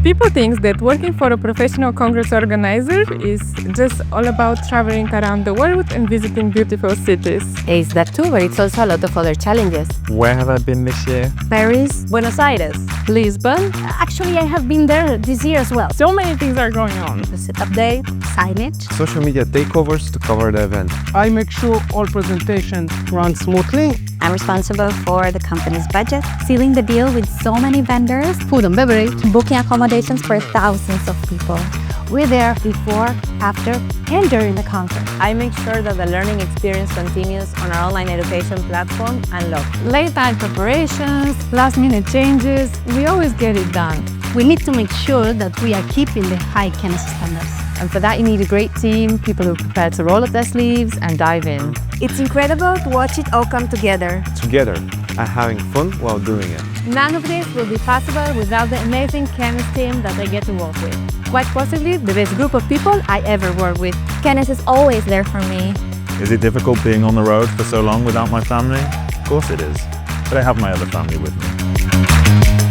People think that working for a professional congress organizer is just all about traveling around the world and visiting beautiful cities. Is that too, but it's also a lot of other challenges. Where have I been this year? Paris, Buenos Aires, Lisbon. Actually, I have been there this year as well. So many things are going on. the setup day, Signage. Social media takeovers to cover the event. I make sure all presentations run smoothly. I'm responsible for the company's budget, sealing the deal with so many vendors, Food and beverage. booking accommodations for thousands of people. We're there before, after, and during the conference. I make sure that the learning experience continues on our online education platform Unlock. Late time preparations, last minute changes. We always get it done. We need to make sure that we are keeping the high Genesis standards. And for that, you need a great team, people who are prepared to roll up their sleeves and dive in. It's incredible to watch it all come together. Together and having fun while doing it. None of this will be possible without the amazing Canis team that I get to work with. Quite possibly the best group of people I ever worked with. Canis is always there for me. Is it difficult being on the road for so long without my family? Of course it is, but I have my other family with me.